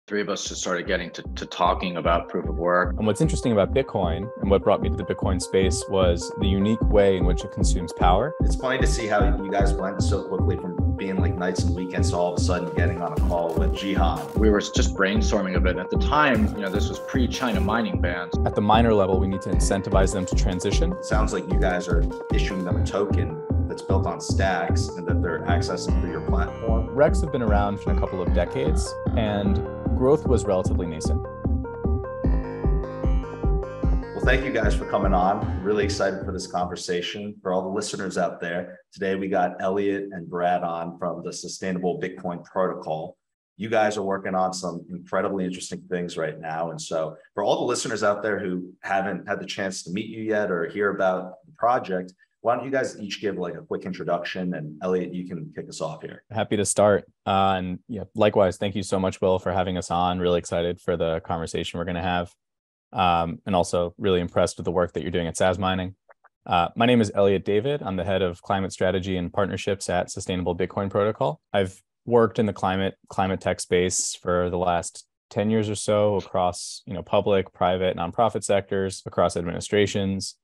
three of us just started getting to talking about proof of work. And what's interesting about Bitcoin and what brought me to the Bitcoin space was the unique way in which it consumes power. It's funny to see how you guys went so quickly from being like nights and weekends to all of a sudden getting on a call with Jihan. We were just brainstorming a bit. At the time, this was pre-China mining bans. At the miner level, we need to incentivize them to transition. It sounds like you guys are issuing them a token that's built on stacks and that they're accessing through your platform. Rex have been around for a couple of decades and growth was relatively nascent. Well, thank you guys for coming on. I'm really excited for this conversation. For all the listeners out there, today we got Elliot and Brad on from the Sustainable Bitcoin Protocol. You guys are working on some incredibly interesting things right now. And so for all the listeners out there who haven't had the chance to meet you yet or hear about the project, why don't you guys each give like a quick introduction, and Elliot, you can kick us off here. Happy to start. And likewise, thank you so much, Will, for having us on. Really excited for the conversation we're going to have. And also really impressed with the work that you're doing at SAS Mining. My name is Elliot David. I'm the head of climate strategy and partnerships at Sustainable Bitcoin Protocol. I've worked in the climate tech space for the last 10 years or so across, public, private, nonprofit sectors, across administrations,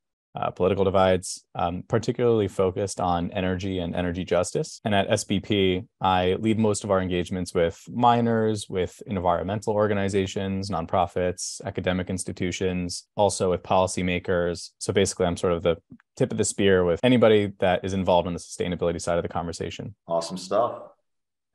political divides, particularly focused on energy and energy justice. And at SBP, I lead most of our engagements with miners, with environmental organizations, nonprofits, academic institutions, also with policymakers. So basically, I'm sort of the tip of the spear with anybody that is involved in the sustainability side of the conversation. Awesome stuff.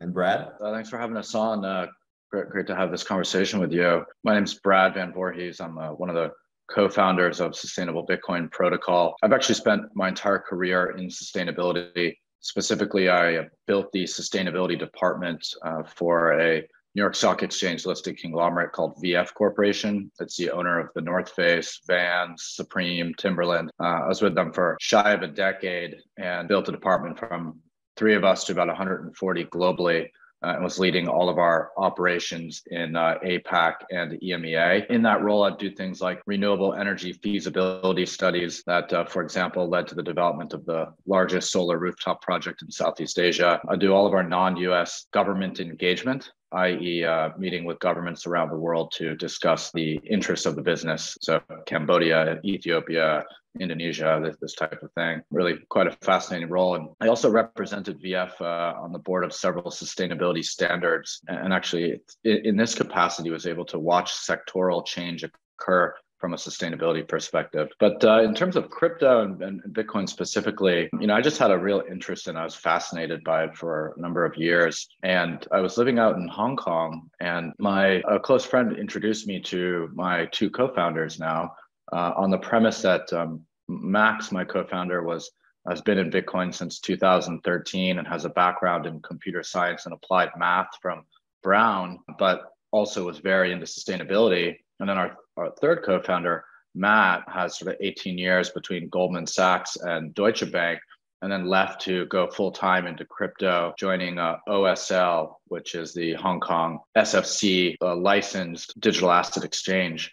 And Brad? Thanks for having us on. Great to have this conversation with you. My name's Brad Van Voorhees. I'm one of the co-founders of Sustainable Bitcoin Protocol. I've actually spent my entire career in sustainability. Specifically, I built the sustainability department for a New York Stock Exchange listed conglomerate called VF Corporation. It's the owner of the North Face, Vans, Supreme, Timberland. I was with them for shy of a decade and built a department from 3 of us to about 140 globally. And was leading all of our operations in APAC and EMEA. In that role, I'd do things like renewable energy feasibility studies that, for example, led to the development of the largest solar rooftop project in Southeast Asia. I do all of our non-US government engagement, i.e. Meeting with governments around the world to discuss the interests of the business. So Cambodia, Ethiopia, Indonesia, this type of thing. Really quite a fascinating role. And I also represented VF on the board of several sustainability standards. And actually, in this capacity, was able to watch sectoral change occur from a sustainability perspective. But in terms of crypto and Bitcoin specifically, I just had a real interest and I was fascinated by it for a number of years. And I was living out in Hong Kong, and my close friend introduced me to my 2 co-founders now, on the premise that Max, my co-founder, has been in Bitcoin since 2013 and has a background in computer science and applied math from Brown, but also was very into sustainability. And then our third co-founder, Matt, has sort of 18 years between Goldman Sachs and Deutsche Bank, and then left to go full-time into crypto, joining OSL, which is the Hong Kong SFC licensed digital asset exchange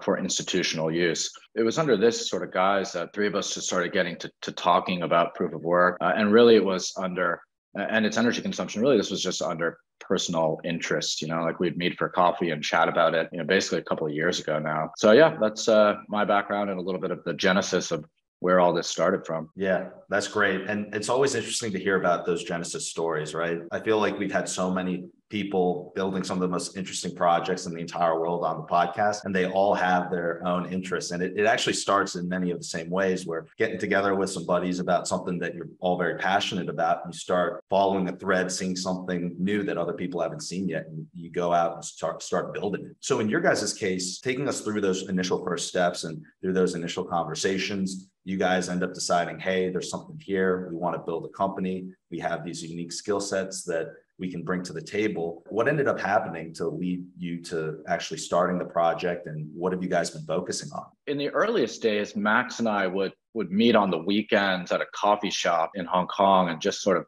for institutional use. It was under this sort of guise that 3 of us just started getting to talking about proof of work. And really it was under, and its energy consumption, really this was just under personal interest, like we'd meet for coffee and chat about it, basically a couple of years ago now. So yeah, that's my background and a little bit of the genesis of where all this started from. Yeah, that's great. And it's always interesting to hear about those genesis stories, right? I feel like we've had so many people building some of the most interesting projects in the entire world on the podcast, and they all have their own interests. And it actually starts in many of the same ways, where getting together with some buddies about something that you're all very passionate about, you start following a thread, seeing something new that other people haven't seen yet, and you go out and start building it. So in your guys' case, taking us through those initial first steps and through those initial conversations, you guys end up deciding, hey, there's something here. We want to build a company. We have these unique skill sets that we can bring to the table. What ended up happening to lead you to actually starting the project, and what have you guys been focusing on? In the earliest days, Max and I would meet on the weekends at a coffee shop in Hong Kong and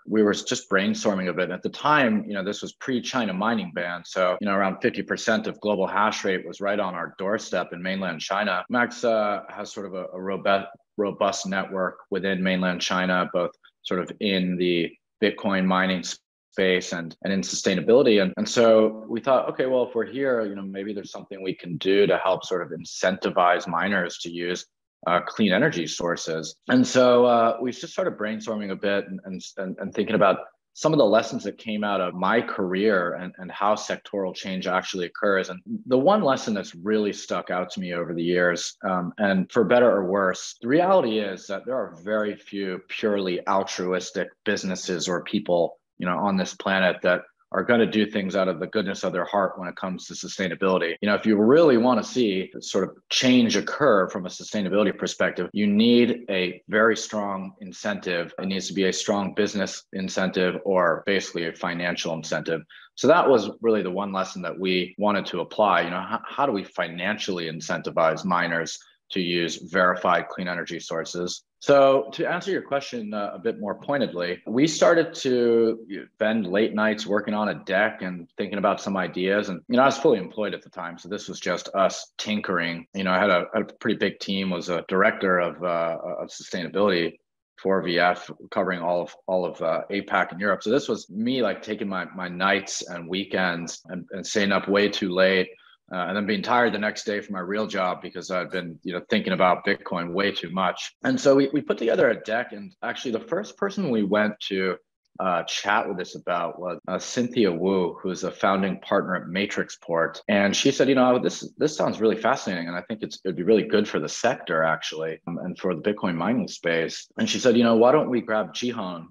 we were just brainstorming a bit. At the time, this was pre-China mining ban. So, around 50% of global hash rate was right on our doorstep in mainland China. Max has sort of a robust network within mainland China, both sort of in the Bitcoin mining space and in sustainability. And so we thought, okay, well, if we're here, maybe there's something we can do to help sort of incentivize miners to use clean energy sources. And so we just started brainstorming a bit and thinking about some of the lessons that came out of my career and how sectoral change actually occurs. And the one lesson that's really stuck out to me over the years, and for better or worse, the reality is that there are very few purely altruistic businesses or people, on this planet that are going to do things out of the goodness of their heart when it comes to sustainability. If you really want to see sort of change occur from a sustainability perspective, you need a very strong incentive. It needs to be a strong business incentive or basically a financial incentive. So that was really the one lesson that we wanted to apply. How do we financially incentivize miners to use verified clean energy sources? So to answer your question a bit more pointedly, we started to spend late nights working on a deck and thinking about some ideas. And, I was fully employed at the time. So this was just us tinkering. I had a pretty big team, was a director of sustainability for VF, covering all of APAC and Europe. So this was me like taking my nights and weekends and staying up way too late. And then being tired the next day for my real job because I'd been, thinking about Bitcoin way too much. And so we put together a deck. And actually, the first person we went to chat with us about was Cynthia Wu, who's a founding partner at Matrixport. And she said, this sounds really fascinating. And I think it'd be really good for the sector, actually, and for the Bitcoin mining space. And she said, why don't we grab Jihan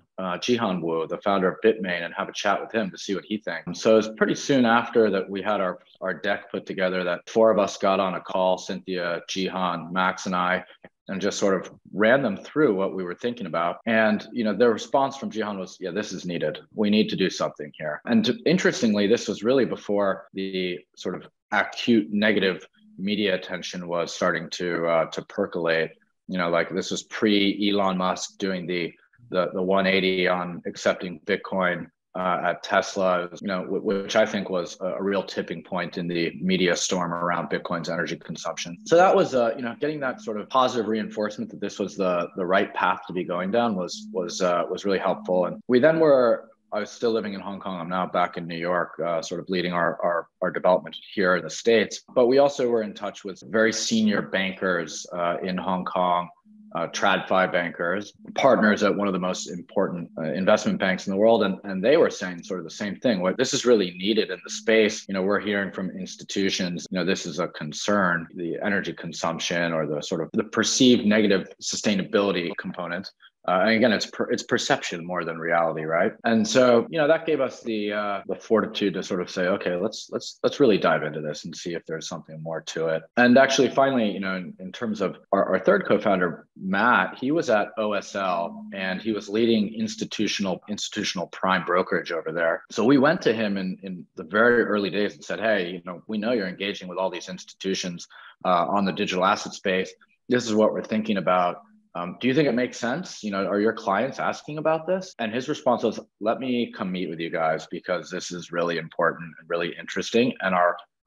Wu, the founder of Bitmain, and have a chat with him to see what he thinks. And so it was pretty soon after that we had our deck put together that four of us got on a call, Cynthia, Jihan, Max, and I, and just sort of ran them through what we were thinking about. And, the response from Jihan was, yeah, this is needed. We need to do something here. And interestingly, this was really before the sort of acute negative media attention was starting to percolate. This was pre Elon Musk doing the 180 on accepting Bitcoin at Tesla, which I think was a real tipping point in the media storm around Bitcoin's energy consumption. So that was, getting that sort of positive reinforcement that this was the right path to be going down was really helpful. And we then I was still living in Hong Kong. I'm now back in New York, sort of leading our development here in the States. But we also were in touch with very senior bankers in Hong Kong, TradFi bankers, partners at one of the most important investment banks in the world. And they were saying sort of the same thing. What this is really needed in the space. We're hearing from institutions, this is a concern, the energy consumption or the sort of the perceived negative sustainability component. And again, it's perception more than reality, right? And so, that gave us the fortitude to sort of say, okay, let's really dive into this and see if there's something more to it. And actually, finally, in terms of our third co-founder, Matt, he was at OSL and he was leading institutional prime brokerage over there. So we went to him in the very early days and said, hey, we know you're engaging with all these institutions on the digital asset space. This is what we're thinking about. Do you think it makes sense? Are your clients asking about this? And his response was, let me come meet with you guys because this is really important and really interesting. And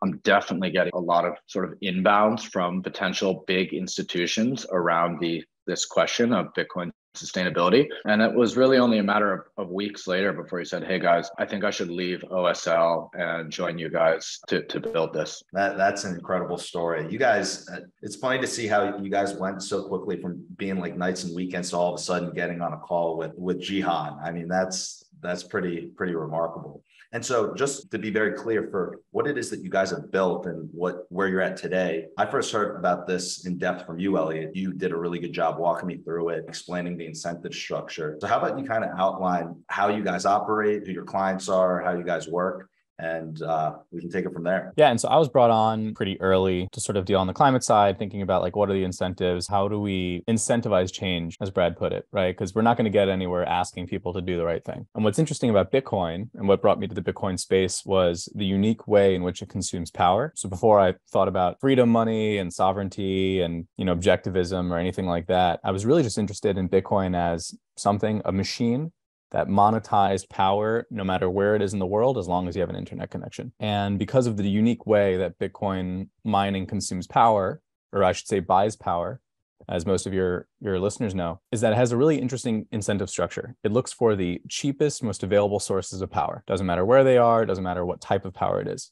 I'm definitely getting a lot of sort of inbounds from potential big institutions around this question of Bitcoin sustainability. And it was really only a matter of weeks later before he said, hey guys, I think I should leave OSL and join you guys to build this. That's an incredible story. You guys, it's funny to see how you guys went so quickly from being like nights and weekends to all of a sudden getting on a call with Jihan. I mean, that's pretty remarkable. And so just to be very clear for what it is that you guys have built and where you're at today, I first heard about this in depth from you, Elliot. You did a really good job walking me through it, explaining the incentive structure. So how about you kind of outline how you guys operate, who your clients are, how you guys work, and we can take it from there. Yeah. And so I was brought on pretty early to sort of deal on the climate side, thinking about like, what are the incentives? How do we incentivize change, as Brad put it, right? Because we're not going to get anywhere asking people to do the right thing. And what's interesting about Bitcoin and what brought me to the Bitcoin space was the unique way in which it consumes power. So before I thought about freedom money and sovereignty and, objectivism or anything like that, I was really just interested in Bitcoin as a machine that monetized power no matter where it is in the world, as long as you have an internet connection. And because of the unique way that Bitcoin mining consumes power, or I should say buys power, as most of your listeners know, is that it has a really interesting incentive structure. It looks for the cheapest, most available sources of power. Doesn't matter where they are, doesn't matter what type of power it is.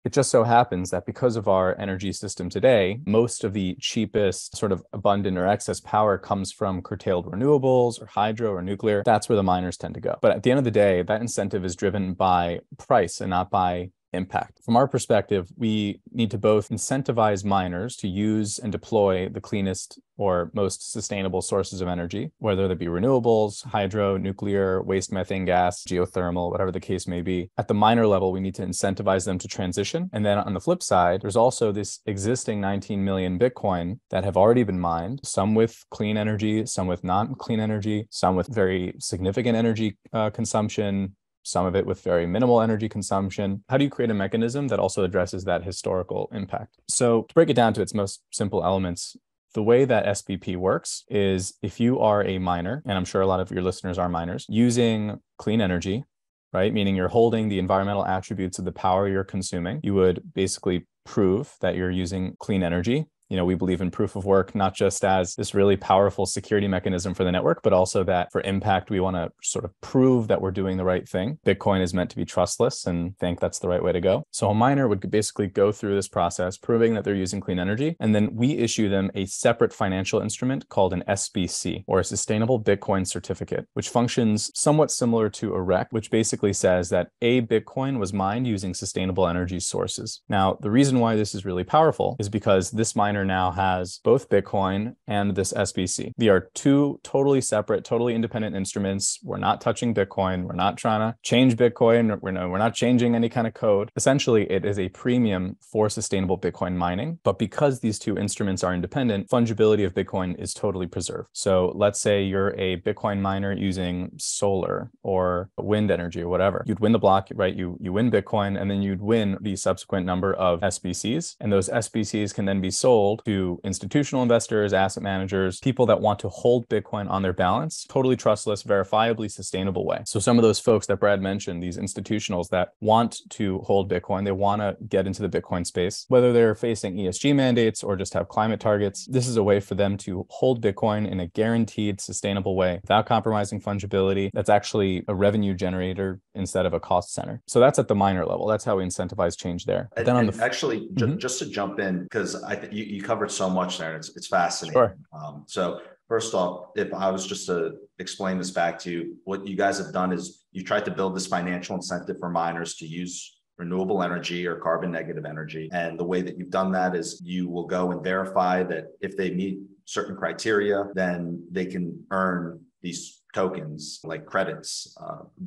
It just so happens that because of our energy system today, most of the cheapest sort of abundant or excess power comes from curtailed renewables or hydro or nuclear. That's where the miners tend to go. But at the end of the day, that incentive is driven by price and not by impact. From our perspective, we need to both incentivize miners to use and deploy the cleanest or most sustainable sources of energy, whether they be renewables, hydro, nuclear, waste methane gas, geothermal, whatever the case may be. At the miner level, we need to incentivize them to transition. And then on the flip side, there's also this existing 19 million Bitcoin that have already been mined, some with clean energy, some with not clean energy, some with very significant energy consumption, some of it with very minimal energy consumption. How do you create a mechanism that also addresses that historical impact? So to break it down to its most simple elements, the way that SPP works is if you are a miner, and I'm sure a lot of your listeners are miners, using clean energy, right? Meaning you're holding the environmental attributes of the power you're consuming. You would basically prove that you're using clean energy. We believe in proof of work, not just as this really powerful security mechanism for the network, but also that for impact, we want to sort of prove that we're doing the right thing. Bitcoin is meant to be trustless and think that's the right way to go. So a miner would basically go through this process, proving that they're using clean energy. And then we issue them a separate financial instrument called an SBC, or a Sustainable Bitcoin Certificate, which functions somewhat similar to a REC, which basically says that a Bitcoin was mined using sustainable energy sources. Now, the reason why this is really powerful is because this miner now has both Bitcoin and this SBC. They are two totally separate, totally independent instruments. We're not touching Bitcoin. We're not trying to change Bitcoin. We're not changing any kind of code. Essentially, it is a premium for sustainable Bitcoin mining. But because these two instruments are independent, fungibility of Bitcoin is totally preserved. So let's say you're a Bitcoin miner using solar or wind energy or whatever. You'd win the block, right? You win Bitcoin, and then you'd win the subsequent number of SBCs. And those SBCs can then be sold to institutional investors, asset managers, people that want to hold Bitcoin on their balance, totally trustless, verifiably sustainable way. So some of those folks that Brad mentioned, these institutionals that want to hold Bitcoin, they want to get into the Bitcoin space, whether they're facing ESG mandates or just have climate targets. This is a way for them to hold Bitcoin in a guaranteed, sustainable way without compromising fungibility. That's actually a revenue generator instead of a cost center. So that's at the miner level. That's how we incentivize change there. But then just to jump in, because I think you covered so much there, and it's fascinating. Sure. So first off, if I was just to explain this back to you, what you guys have done is you tried to build this financial incentive for miners to use renewable energy or carbon negative energy. And the way that you've done that is you will go and verify that if they meet certain criteria, then they can earn these tokens like credits.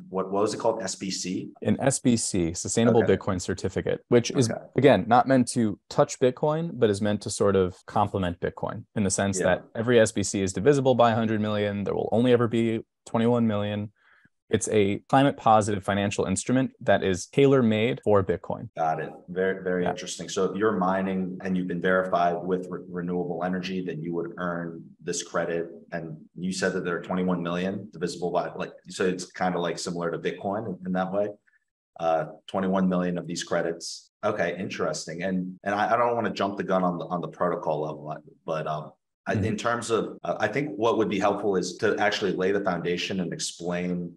What was it called? SBC? An SBC, Sustainable Bitcoin Certificate, which is, again, not meant to touch Bitcoin, but is meant to sort of complement Bitcoin in the sense that every SBC is divisible by 100 million. There will only ever be 21 million. It's a climate positive financial instrument that is tailor-made for Bitcoin. Got it. Very, very interesting. So if you're mining and you've been verified with renewable energy, then you would earn this credit. And you said that there are 21 million divisible by, so it's kind of like similar to Bitcoin in that way. 21 million of these credits. Okay, interesting. And I don't want to jump the gun on the protocol level, but in terms of, I think what would be helpful is to actually lay the foundation and explain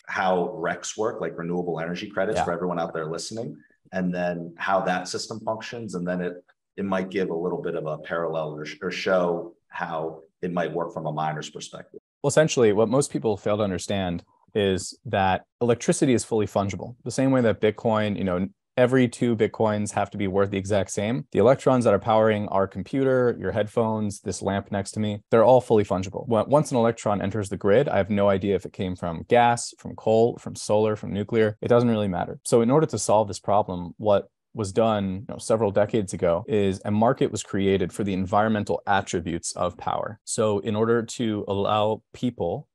how RECs work, like renewable energy credits for everyone out there listening, and then how that system functions. And then it might give a little bit of a parallel or show how it might work from a miner's perspective. Well, essentially, what most people fail to understand is that electricity is fully fungible. The same way that Bitcoin, every 2 Bitcoins have to be worth the exact same. The electrons that are powering our computer, your headphones, this lamp next to me, they're all fully fungible. Once an electron enters the grid, I have no idea if it came from gas, from coal, from solar, from nuclear. It doesn't really matter. So in order to solve this problem, what was done several decades ago is a market was created for the environmental attributes of power. So in order to allow people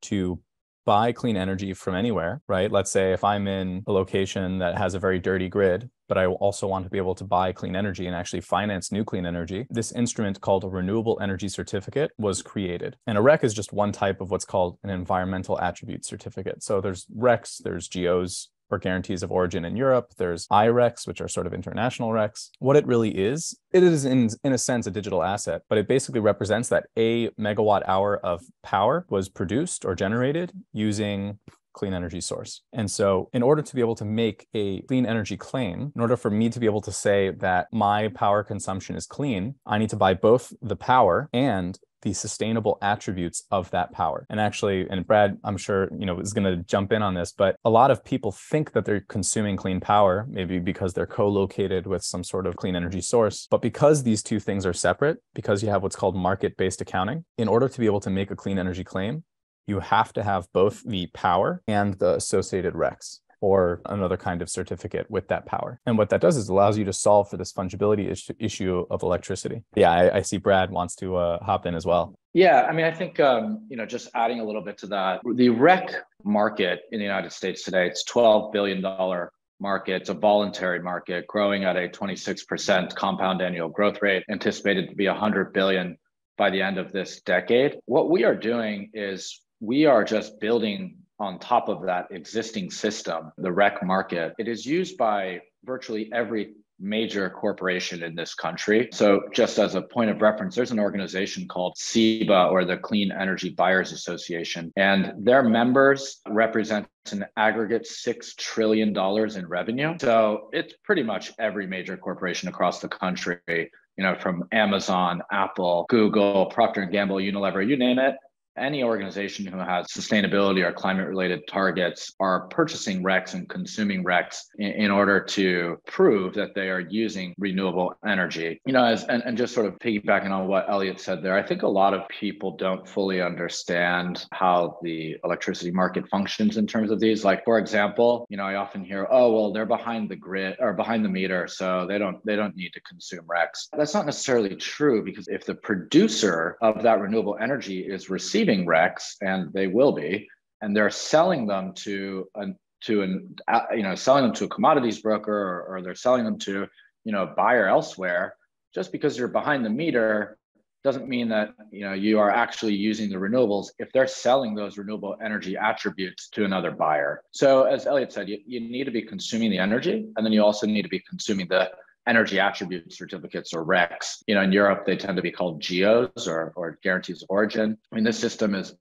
to buy clean energy from anywhere, right? Let's say if I'm in a location that has a very dirty grid, but I also want to be able to buy clean energy and actually finance new clean energy, this instrument called a renewable energy certificate was created. And a REC is just one type of what's called an environmental attribute certificate. So there's RECs, there's GOs, or guarantees of origin in Europe. There's IREX, which are sort of international RECs. What it really is, it is in a sense a digital asset, but it basically represents that a megawatt hour of power was produced or generated using clean energy source. And so in order to be able to make a clean energy claim, in order for me to be able to say that my power consumption is clean, I need to buy both the power and the sustainable attributes of that power. And actually, and Brad, I'm sure, is going to jump in on this, but a lot of people think that they're consuming clean power, maybe because they're co-located with some sort of clean energy source. But because these two things are separate, because you have what's called market-based accounting, in order to be able to make a clean energy claim, you have to have both the power and the associated RECs, or another kind of certificate with that power. And what that does is allows you to solve for this fungibility issue of electricity. Yeah, I see Brad wants to hop in as well. Yeah, I mean, I think, just adding a little bit to that, the REC market in the United States today, it's $12 billion market. It's a voluntary market growing at a 26% compound annual growth rate, anticipated to be 100 billion by the end of this decade. What we are doing is we are just building on top of that existing system, the REC market. It is used by virtually every major corporation in this country. So just as a point of reference, there's an organization called CEBA, or the Clean Energy Buyers Association, and their members represent an aggregate $6 trillion in revenue. So it's pretty much every major corporation across the country, from Amazon, Apple, Google, Procter & Gamble, Unilever, you name it. Any organization who has sustainability or climate-related targets are purchasing RECs and consuming RECs in order to prove that they are using renewable energy. And just sort of piggybacking on what Elliot said there, I think a lot of people don't fully understand how the electricity market functions in terms of these. Like, for example, I often hear, oh, well, they're behind the grid or behind the meter, so they don't need to consume RECs. That's not necessarily true, because if the producer of that renewable energy is receiving RECs, and they will be, and they're selling them to a commodities broker, or they're selling them to a buyer elsewhere, just because you're behind the meter doesn't mean that you are actually using the renewables if they're selling those renewable energy attributes to another buyer. So as Elliot said, you need to be consuming the energy, and then you also need to be consuming the energy attribute certificates, or RECs. In Europe, they tend to be called GEOs, or guarantees of origin. I mean, this system is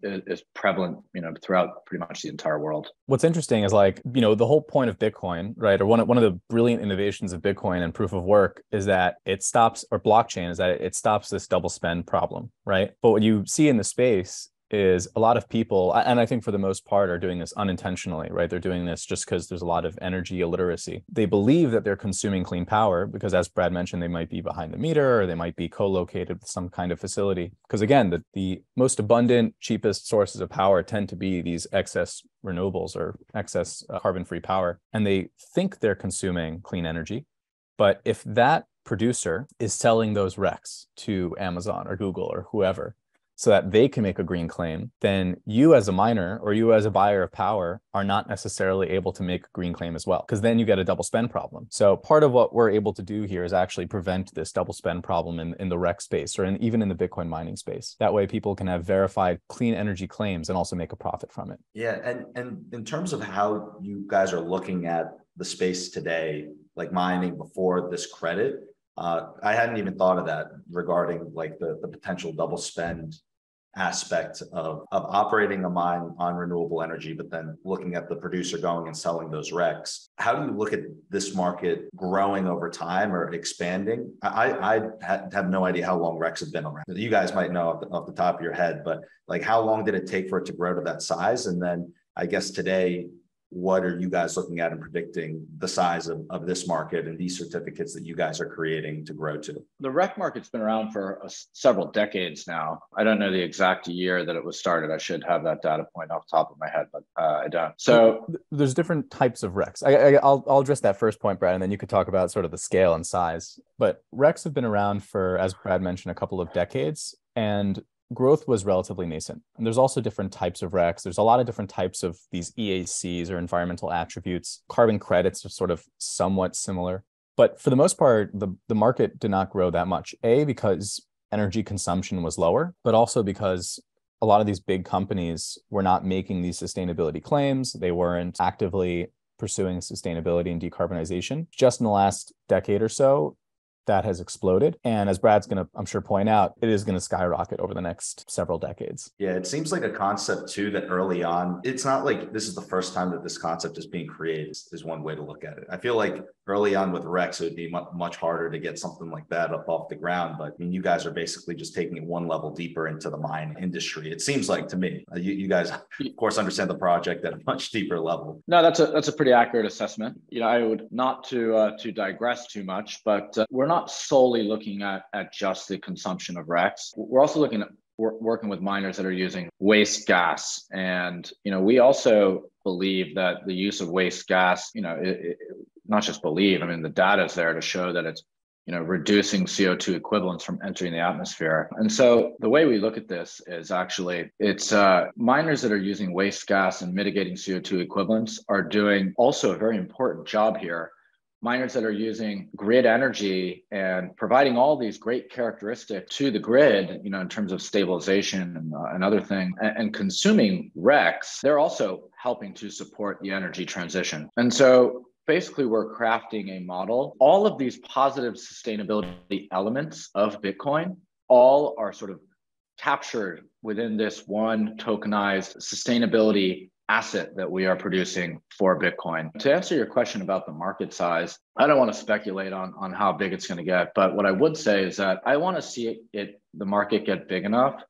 prevalent, throughout pretty much the entire world. What's interesting is the whole point of Bitcoin, right? Or one of the brilliant innovations of Bitcoin and proof of work is that it stops, or blockchain is that it stops this double spend problem, right? But what you see in the space is a lot of people, and I think for the most part, are doing this unintentionally, right? They're doing this just because there's a lot of energy illiteracy. They believe that they're consuming clean power because, as Brad mentioned, they might be behind the meter, or they might be co-located with some kind of facility. Because again, the most abundant, cheapest sources of power tend to be these excess renewables, or excess carbon-free power. And they think they're consuming clean energy. But if that producer is selling those RECs to Amazon or Google or whoever, so that they can make a green claim, then you as a miner, or you as a buyer of power, are not necessarily able to make a green claim as well, because then you get a double spend problem. So part of what we're able to do here is actually prevent this double spend problem in the REC space, or even in the Bitcoin mining space. That way people can have verified clean energy claims and also make a profit from it. Yeah, and in terms of how you guys are looking at the space today, like mining before this credit, I hadn't even thought of that regarding the potential double spend aspect of operating a mine on renewable energy, but then looking at the producer going and selling those RECs. How do you look at this market growing over time or expanding? I have no idea how long RECs have been around. You guys might know off the top of your head, but how long did it take for it to grow to that size? And then I guess today, what are you guys looking at and predicting the size of this market and these certificates that you guys are creating to grow to? The REC market's been around for several decades now. I don't know the exact year that it was started. I should have that data point off the top of my head, but I don't. So there's different types of RECs. I'll address that first point, Brad, and then you could talk about sort of the scale and size. But RECs have been around for, as Brad mentioned, a couple of decades, and growth was relatively nascent. And there's also different types of RECs. There's a lot of different types of these EACs, or environmental attributes. Carbon credits are sort of somewhat similar. But for the most part, the market did not grow that much. A, because energy consumption was lower, but also because a lot of these big companies were not making these sustainability claims. They weren't actively pursuing sustainability and decarbonization. Just in the last decade or so, that has exploded. And as Brad's going to, I'm sure, point out, it is going to skyrocket over the next several decades. Yeah, it seems like a concept too that early on, it's not like this is the first time that this concept is being created, is one way to look at it. I feel like early on with Rex, it would be much harder to get something like that up off the ground. But I mean, you guys are basically just taking it one level deeper into the mine industry. It seems like to me, you guys, of course, understand the project at a much deeper level. No, that's a pretty accurate assessment. I would not to digress too much, but we're not solely looking at just the consumption of Rex. We're also looking at working with miners that are using waste gas. And, we also believe that the use of waste gas, not just believe, I mean, the data is there to show that it's, reducing CO2 equivalents from entering the atmosphere. And so the way we look at this is actually it's miners that are using waste gas and mitigating CO2 equivalents are doing also a very important job here. Miners that are using grid energy and providing all these great characteristics to the grid, in terms of stabilization and other things, and consuming RECs, they're also helping to support the energy transition. And so basically, we're crafting a model. All of these positive sustainability elements of Bitcoin all are sort of captured within this one tokenized sustainability asset that we are producing for Bitcoin. To answer your question about the market size, I don't want to speculate on how big it's going to get, but what I would say is that I want to see the market get big enough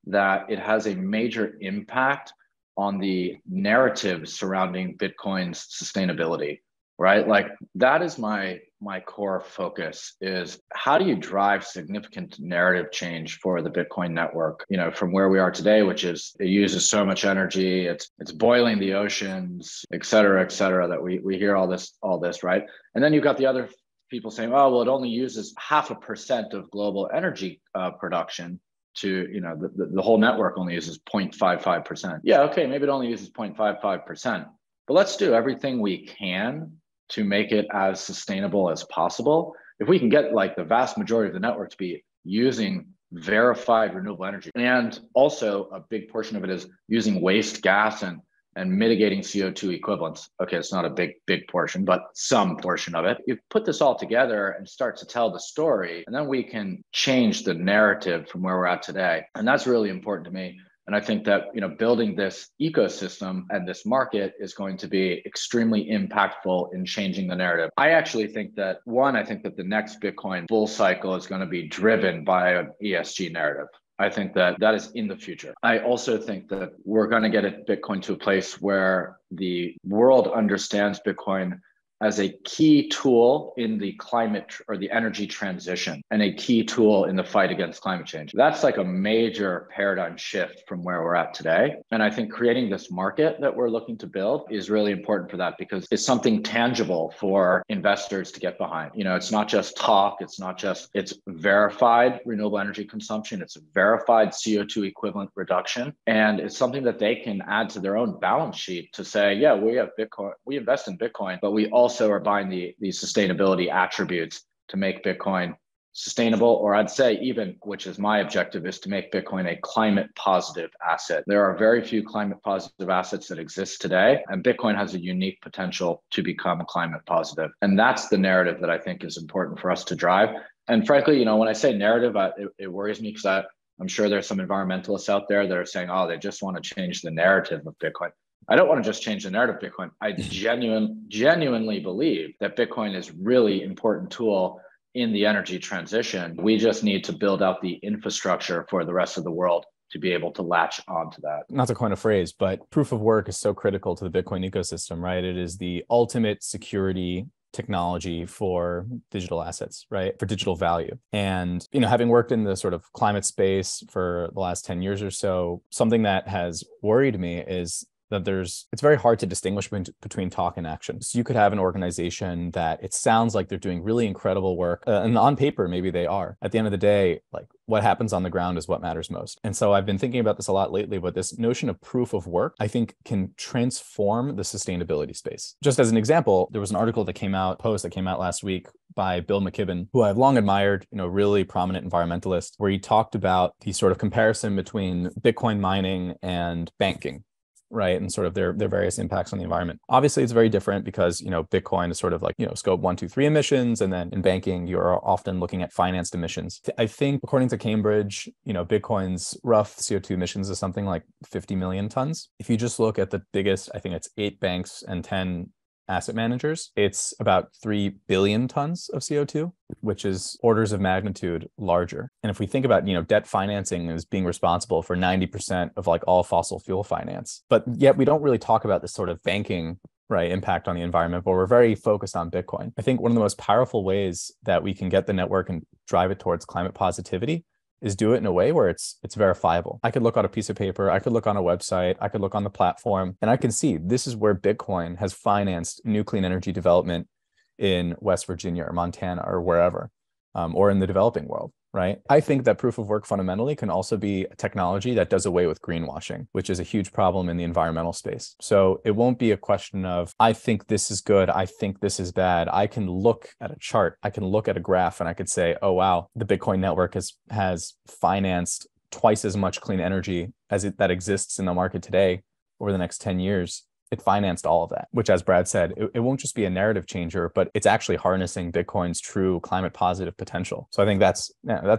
that it has a major impact on the narrative surrounding Bitcoin's sustainability, right? Like that is my core focus is how do you drive significant narrative change for the Bitcoin network, from where we are today, which is it uses so much energy, it's boiling the oceans, et cetera, that we hear all this, right? And then you've got the other people saying, oh, well, it only uses 0.5% of global energy production to, the whole network only uses 0.55%. Yeah, okay, maybe it only uses 0.55%, but let's do everything we can to make it as sustainable as possible. If we can get like the vast majority of the network to be using verified renewable energy, and also a big portion of it is using waste gas and mitigating CO2 equivalents. Okay, it's not a big portion, but some portion of it. You put this all together and start to tell the story, and then we can change the narrative from where we're at today. And that's really important to me. And I think that, building this ecosystem and this market is going to be extremely impactful in changing the narrative. I actually think that the next Bitcoin bull cycle is going to be driven by an ESG narrative. I think that is in the future. I also think that we're going to get Bitcoin to a place where the world understands Bitcoin as a key tool in the climate or the energy transition and a key tool in the fight against climate change. That's like a major paradigm shift from where we're at today. And I think creating this market that we're looking to build is really important for that because it's something tangible for investors to get behind. It's not just talk. It's verified renewable energy consumption. It's verified CO2 equivalent reduction. And it's something that they can add to their own balance sheet to say, yeah, we have Bitcoin, we invest in Bitcoin, but we also are buying the sustainability attributes to make Bitcoin sustainable, or I'd say even, which is my objective, is to make Bitcoin a climate positive asset. There are very few climate positive assets that exist today, and Bitcoin has a unique potential to become climate positive. And that's the narrative that I think is important for us to drive. And frankly, when I say narrative, it worries me because I'm sure there's some environmentalists out there that are saying, oh, they just want to change the narrative of Bitcoin. I don't want to just change the narrative of Bitcoin. I genuinely believe that Bitcoin is really important tool in the energy transition. We just need to build out the infrastructure for the rest of the world to be able to latch onto that. Not to coin a phrase, but proof of work is so critical to the Bitcoin ecosystem, right? It is the ultimate security technology for digital assets, right? For digital value. And, having worked in the sort of climate space for the last 10 years or so, something that has worried me is that it's very hard to distinguish between talk and action. So you could have an organization that it sounds like they're doing really incredible work, and on paper, maybe they are. At the end of the day, like what happens on the ground is what matters most. And so I've been thinking about this a lot lately, but this notion of proof of work, I think can transform the sustainability space. Just as an example, there was an article that came out last week by Bill McKibben, who I've long admired, really prominent environmentalist, where he talked about the sort of comparison between Bitcoin mining and banking. right? And sort of their various impacts on the environment. Obviously, it's very different because, Bitcoin is sort of like, scope 1, 2, 3 emissions. And then in banking, you're often looking at financed emissions. I think according to Cambridge, Bitcoin's rough CO2 emissions is something like 50 million tons. If you just look at the biggest, I think it's 8 banks and 10 asset managers, it's about 3 billion tons of CO2, which is orders of magnitude larger. And if we think about, debt financing as being responsible for 90% of like all fossil fuel finance, but yet we don't really talk about this sort of banking, right, impact on the environment, but we're very focused on Bitcoin. I think one of the most powerful ways that we can get the network and drive it towards climate positivity is do it in a way where it's verifiable. I could look on a piece of paper, I could look on a website, I could look on the platform, and I can see this is where Bitcoin has financed new clean energy development in West Virginia or Montana or wherever, or in the developing world, right? I think that proof of work fundamentally can also be a technology that does away with greenwashing, which is a huge problem in the environmental space. So it won't be a question of, I think this is good, I think this is bad. I can look at a chart, I can look at a graph, and I could say, oh, wow, the Bitcoin network has financed twice as much clean energy that exists in the market today over the next 10 years. It financed all of that, which, as Brad said, it won't just be a narrative changer, but it's actually harnessing Bitcoin's true climate positive potential. So I think that's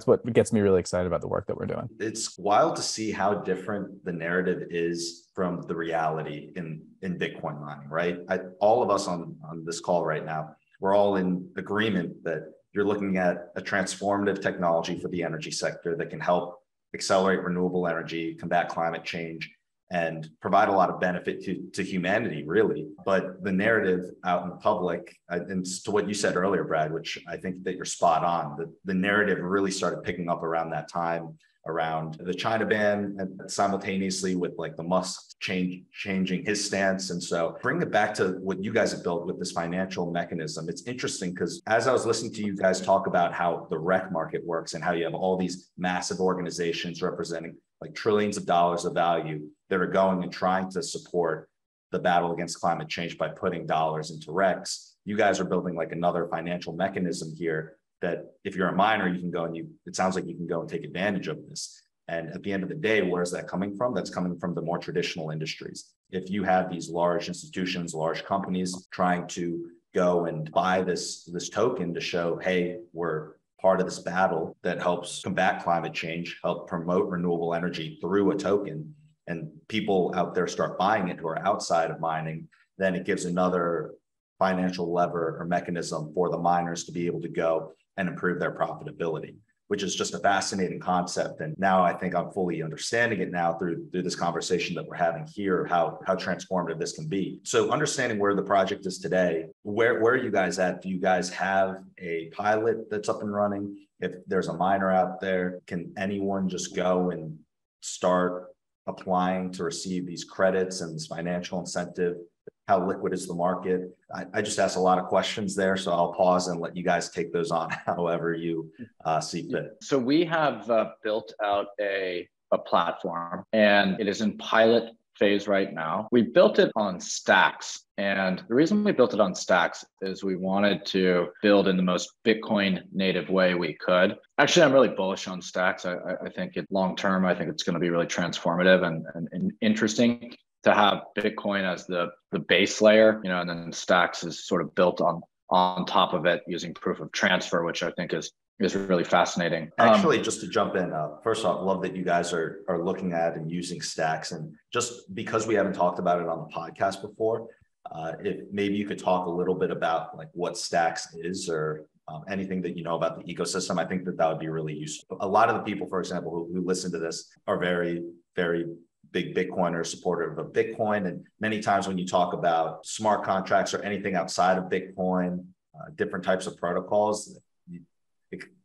what gets me really excited about the work that we're doing. It's wild to see how different the narrative is from the reality in Bitcoin mining, right? All of us on this call right now, we're all in agreement that you're looking at a transformative technology for the energy sector that can help accelerate renewable energy, combat climate change, and provide a lot of benefit to humanity, really. But the narrative out in the public, and to what you said earlier, Brad, which I think that you're spot on, the narrative really started picking up around that time, around the China ban, and simultaneously with like the Musk changing his stance. And so bring it back to what you guys have built with this financial mechanism. It's interesting because as I was listening to you guys talk about how the rec market works and how you have all these massive organizations representing like trillions of dollars of value that are going and trying to support the battle against climate change by putting dollars into RECs. You guys are building like another financial mechanism here that if you're a miner, you can go and it sounds like you can go and take advantage of this. And at the end of the day, where's that coming from? That's coming from the more traditional industries. If you have these large institutions, large companies trying to go and buy this token to show, hey, we're part of this battle that helps combat climate change, help promote renewable energy through a token, and people out there start buying it who are outside of mining, then it gives another financial lever or mechanism for the miners to be able to go and improve their profitability, which is just a fascinating concept. And now I think I'm fully understanding it now through this conversation that we're having here, how transformative this can be. So understanding where the project is today, where are you guys at? Do you guys have a pilot that's up and running? If there's a miner out there, can anyone just go and start applying to receive these credits and this financial incentive? How liquid is the market? I just asked a lot of questions there, so I'll pause and let you guys take those on however you see fit. So we have built out a platform, and it is in pilot phase right now. We built it on Stacks, and the reason we built it on Stacks is we wanted to build in the most Bitcoin native way we could. Actually, I'm really bullish on Stacks. I think long term, I think it's going to be really transformative and interesting to have Bitcoin as the base layer, and then Stacks is sort of built on top of it using proof of transfer, which I think is really fascinating. Actually, just to jump in, first off, love that you guys are looking at and using Stacks. And just because we haven't talked about it on the podcast before, if maybe you could talk a little bit about like what Stacks is or anything that you know about the ecosystem. I think that would be really useful. A lot of the people, for example, who listen to this are very, very big Bitcoiners, supportive of Bitcoin. And many times when you talk about smart contracts or anything outside of Bitcoin, different types of protocols,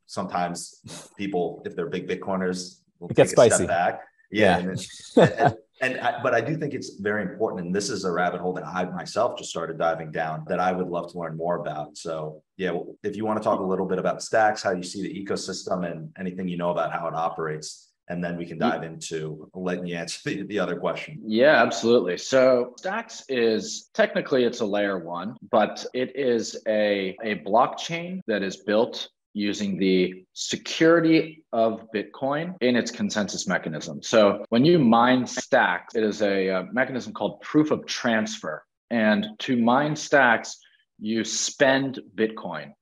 sometimes people, if they're big Bitcoiners, will take a step back. Yeah. But I do think it's very important. And this is a rabbit hole that I myself just started diving down that I would love to learn more about. So yeah, if you want to talk a little bit about Stacks, how you see the ecosystem and anything you know about how it operates, and then we can dive into letting you answer the other question. Yeah, absolutely. So Stacks is technically it's a layer one, but it is a blockchain that is built using the security of Bitcoin in its consensus mechanism. So when you mine stacks, it is a mechanism called proof of transfer. And to mine stacks, you spend Bitcoin.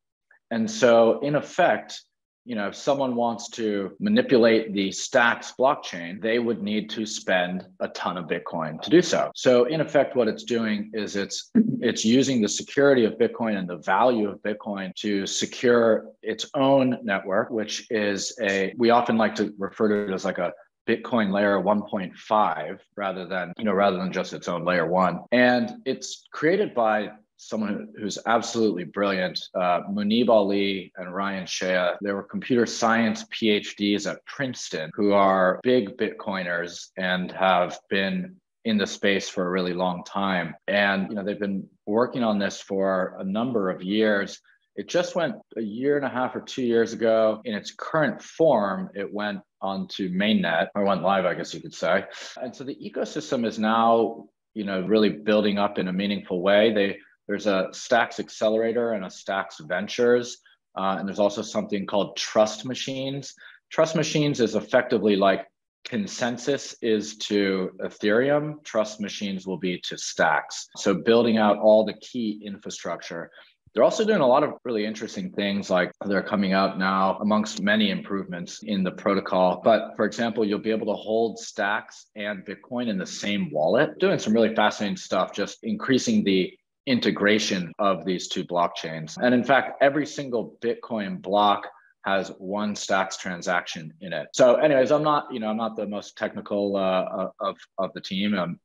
And so in effect, if someone wants to manipulate the Stacks blockchain, they would need to spend a ton of Bitcoin to do so. So in effect, what it's doing is it's using the security of Bitcoin and the value of Bitcoin to secure its own network, which is we often like to refer to it as like a Bitcoin layer 1.5 rather than just its own layer 1. And it's created by someone who's absolutely brilliant, Munib Ali and Ryan Shea. They were computer science PhDs at Princeton who are big Bitcoiners and have been in the space for a really long time. And they've been working on this for a number of years. It just went a year and a half or 2 years ago. In its current form, it went onto mainnet, or went live, I guess you could say. And so the ecosystem is now, really building up in a meaningful way. There's a Stacks Accelerator and a Stacks Ventures. And there's also something called Trust Machines. Trust Machines is effectively like consensus is to Ethereum. Trust Machines will be to Stacks. So building out all the key infrastructure. They're also doing a lot of really interesting things, like they're coming out now amongst many improvements in the protocol. But for example, you'll be able to hold Stacks and Bitcoin in the same wallet, doing some really fascinating stuff, just increasing the integration of these two blockchains. And in fact, every single Bitcoin block has one Stacks transaction in it. So anyways, I'm not the most technical of the team.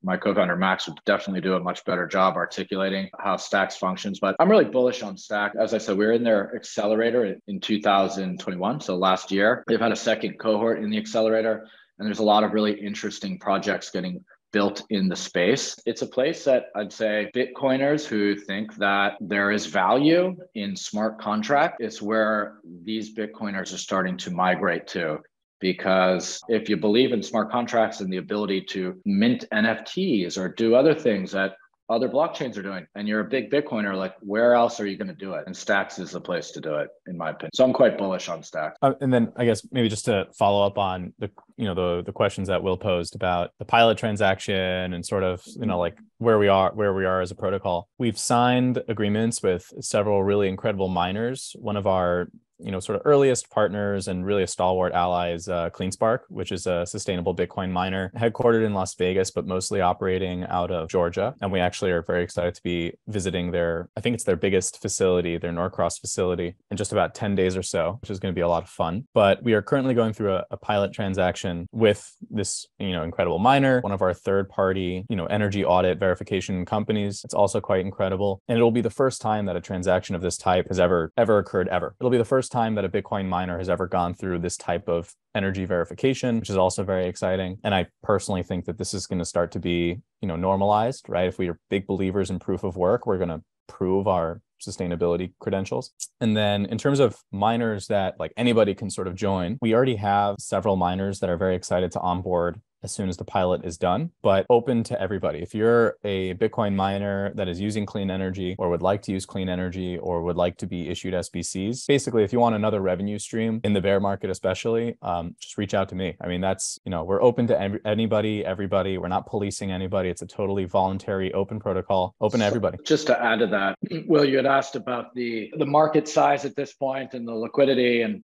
My co-founder Max would definitely do a much better job articulating how Stacks functions, but I'm really bullish on Stack. As I said, we were in their accelerator in 2021. So last year, they've had a second cohort in the accelerator, and there's a lot of really interesting projects getting built in the space. It's a place that I'd say Bitcoiners who think that there is value in smart contract, it's where these Bitcoiners are starting to migrate to. Because if you believe in smart contracts and the ability to mint NFTs or do other things that other blockchains are doing, and you're a big Bitcoiner, like where else are you going to do it? And Stacks is the place to do it, in my opinion. So I'm quite bullish on Stacks. And then I guess maybe just to follow up on the questions that Will posed about the pilot transaction and sort of like where we are as a protocol. We've signed agreements with several really incredible miners. One of our sort of earliest partners and really a stalwart ally is CleanSpark, which is a sustainable Bitcoin miner headquartered in Las Vegas, but mostly operating out of Georgia. And we actually are very excited to be visiting I think it's their biggest facility, their Norcross facility, in just about 10 days or so, which is going to be a lot of fun. But we are currently going through a pilot transaction with this, incredible miner, one of our third-party, energy audit verification companies. It's also quite incredible. And it'll be the first time that a transaction of this type has ever occurred ever. It'll be the first time that a Bitcoin miner has ever gone through this type of energy verification, which is also very exciting. And I personally think that this is going to start to be, normalized, right? If we are big believers in proof of work, we're going to prove our sustainability credentials. And then in terms of miners that like anybody can sort of join, we already have several miners that are very excited to onboard as soon as the pilot is done, but open to everybody. If you're a Bitcoin miner that is using clean energy or would like to use clean energy or would like to be issued SBCs, basically, if you want another revenue stream in the bear market, especially, just reach out to me. I mean, that's, we're open to anybody, everybody. We're not policing anybody. It's a totally voluntary, open protocol, open to everybody. Just to add to that, Will, you had asked about the market size at this point and the liquidity. And,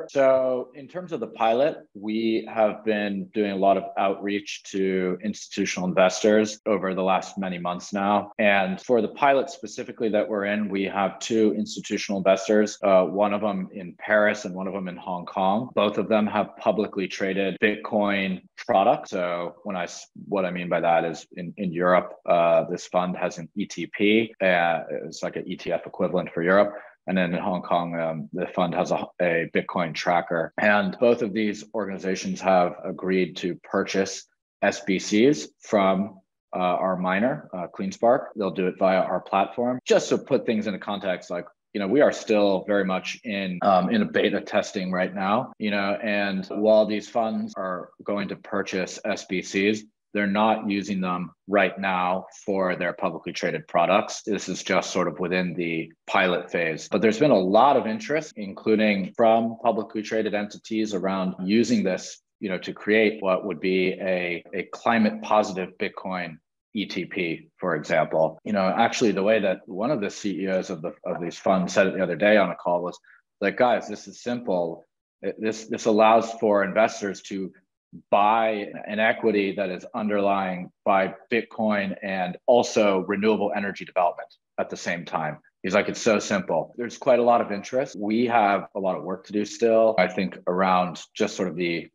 so in terms of the pilot, we have been doing a lot of outreach to institutional investors over the last many months now. And for the pilot specifically that we're in, we have two institutional investors, one of them in Paris and one of them in Hong Kong. Both of them have publicly traded Bitcoin products. So what I mean by that is in Europe, this fund has an ETP. It's like an ETF equivalent for Europe. And then in Hong Kong, the fund has a Bitcoin tracker. And both of these organizations have agreed to purchase SBCs from our miner, CleanSpark. They'll do it via our platform. Just to put things into context, like, we are still very much in a beta testing right now, and while these funds are going to purchase SBCs, they're not using them right now for their publicly traded products. This is just sort of within the pilot phase. But there's been a lot of interest, including from publicly traded entities, around using this, to create what would be a climate positive Bitcoin ETP, for example. Actually, the way that one of the CEOs of these funds said it the other day on a call was like, guys, this is simple. This allows for investors to buy an equity that is underlying by Bitcoin and also renewable energy development at the same time. He's like, it's so simple. There's quite a lot of interest. We have a lot of work to do still, I think, around just sort of the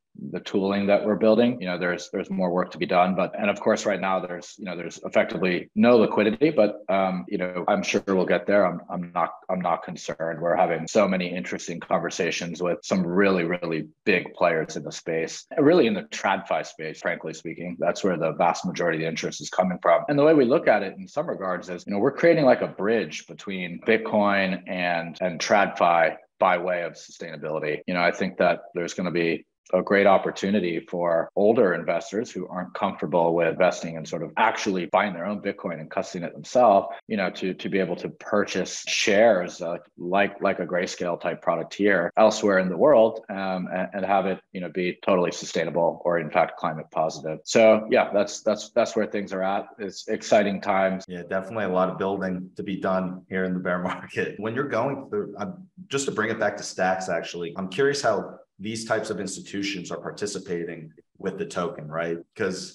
tooling that we're building. There's more work to be done, and of course right now there's effectively no liquidity, but I'm sure we'll get there. I'm not concerned. We're having so many interesting conversations with some really, really big players in the space, really in the TradFi space, frankly speaking. That's where the vast majority of the interest is coming from. And the way we look at it in some regards is, we're creating like a bridge between Bitcoin and TradFi by way of sustainability. I think that there's going to be a great opportunity for older investors who aren't comfortable with investing and sort of actually buying their own Bitcoin and custodying it themselves, to be able to purchase shares like a Grayscale type product here elsewhere in the world, and have it, be totally sustainable or in fact climate positive. So yeah, that's where things are at. It's exciting times. Yeah, definitely a lot of building to be done here in the bear market. When you're going through, just to bring it back to Stacks, actually, I'm curious how these types of institutions are participating with the token, right?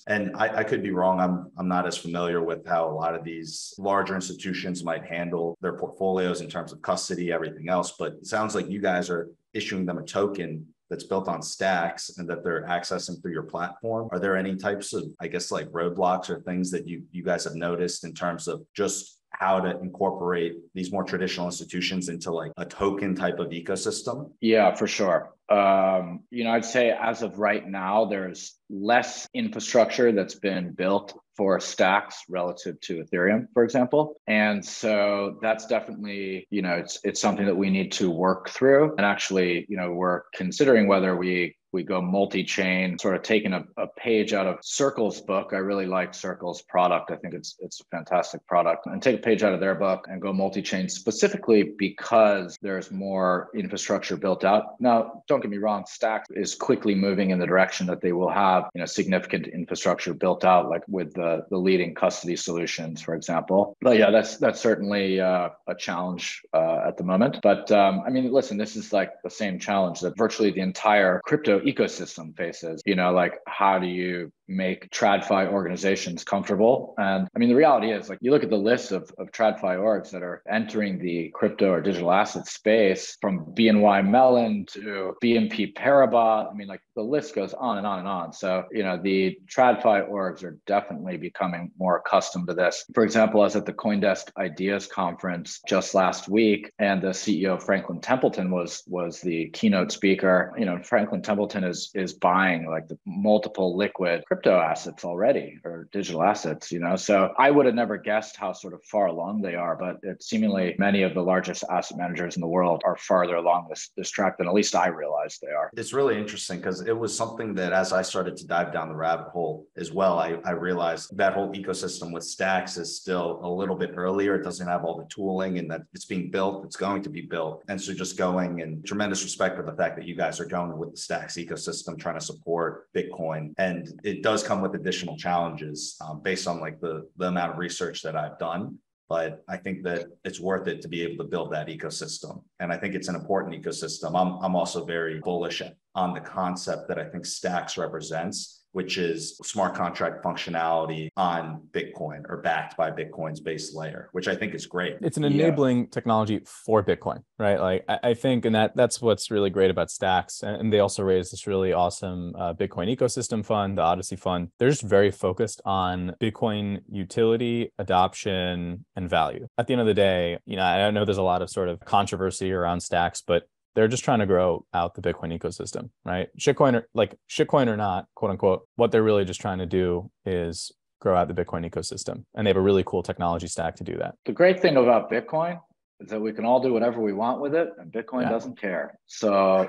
And I could be wrong. I'm not as familiar with how a lot of these larger institutions might handle their portfolios in terms of custody, everything else. But it sounds like you guys are issuing them a token that's built on Stacks and that they're accessing through your platform. Are there any types of, I guess, like roadblocks or things that you guys have noticed in terms of just how to incorporate these more traditional institutions into like a token type of ecosystem? Yeah, for sure. I'd say as of right now, there's less infrastructure that's been built for Stacks relative to Ethereum, for example. And so that's definitely, it's something that we need to work through. And actually, we're considering whether we go multi-chain, sort of taking a page out of Circle's book. I really like Circle's product. I think it's a fantastic product. And take a page out of their book and go multi-chain, specifically because there's more infrastructure built out. Now, don't get me wrong, Stacks is quickly moving in the direction that they will have significant infrastructure built out, like with the leading custody solutions, for example. But yeah, that's certainly a challenge at the moment. But listen, this is like the same challenge that virtually the entire crypto ecosystem faces. Like, how do you make TradFi organizations comfortable? And the reality is, like, you look at the list of TradFi orgs that are entering the crypto or digital asset space, from BNY Mellon to BNP Paribas. The list goes on and on and on. So, the TradFi orgs are definitely becoming more accustomed to this. For example, I was at the CoinDesk Ideas Conference just last week, and the CEO, Franklin Templeton, was the keynote speaker. Franklin Templeton is buying like the multiple liquid crypto assets already, or digital assets, So I would have never guessed how sort of far along they are, but seemingly many of the largest asset managers in the world are farther along this track than at least I realized they are. It's really interesting because it was something that as I started to dive down the rabbit hole as well, I realized that whole ecosystem with Stacks is still a little bit earlier. It doesn't have all the tooling, and that it's being built. It's going to be built. And so just going, and tremendous respect for the fact that you guys are going with the Stacks ecosystem, trying to support Bitcoin. And it does come with additional challenges based on like the amount of research that I've done. But I think that it's worth it to be able to build that ecosystem. And I think it's an important ecosystem. I'm also very bullish on the concept that I think Stacks represents, which is smart contract functionality on Bitcoin or backed by Bitcoin's base layer, which I think is great. It's an enabling technology for Bitcoin, right? Like I think, and that's what's really great about Stacks. And they also raised this really awesome Bitcoin ecosystem fund, the Odyssey Fund. They're just very focused on Bitcoin utility, adoption, and value. At the end of the day, I know there's a lot of sort of controversy around Stacks, but they're just trying to grow out the Bitcoin ecosystem, right? Shitcoin or not, quote unquote, what they're really just trying to do is grow out the Bitcoin ecosystem. And they have a really cool technology stack to do that. The great thing about Bitcoin is that we can all do whatever we want with it, and Bitcoin doesn't care. So,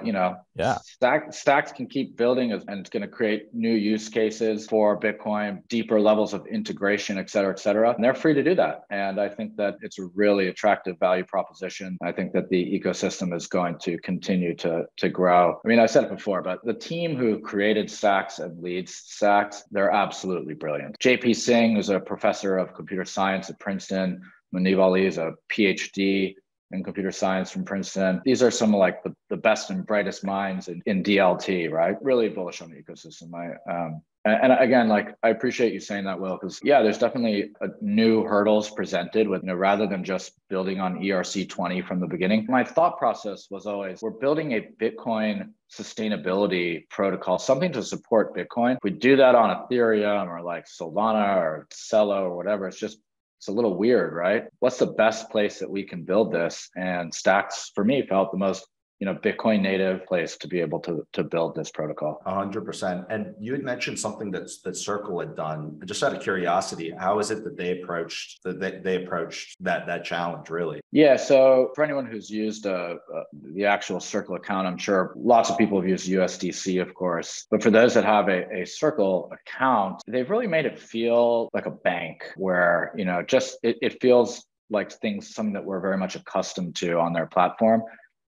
Stacks can keep building, and it's going to create new use cases for Bitcoin, deeper levels of integration, et cetera, and they're free to do that. And I think that it's a really attractive value proposition. I think that the ecosystem is going to continue to grow. I mean, I said it before, but the team who created Stacks and leads Stacks, they're absolutely brilliant. JP Singh is a professor of computer science at Princeton. Maniv Ali is a PhD in computer science from Princeton. These are some of like the best and brightest minds in DLT, right? Really bullish on the ecosystem. And again, like, I appreciate you saying that, Will, because there's definitely new hurdles presented with, rather than just building on ERC20 from the beginning. My thought process was always, we're building a Bitcoin sustainability protocol, something to support Bitcoin. If we do that on Ethereum or like Solana or Celo or whatever, it's a little weird, right? What's the best place that we can build this? And Stacks, for me, felt the most Bitcoin native place to be able to build this protocol. 100%. And you had mentioned something that Circle had done. Just out of curiosity, how is it that they approached that challenge, really? Yeah. So for anyone who's used the actual Circle account, I'm sure lots of people have used USDC, of course. But for those that have a Circle account, they've really made it feel like a bank, where it feels like something that we're very much accustomed to on their platform.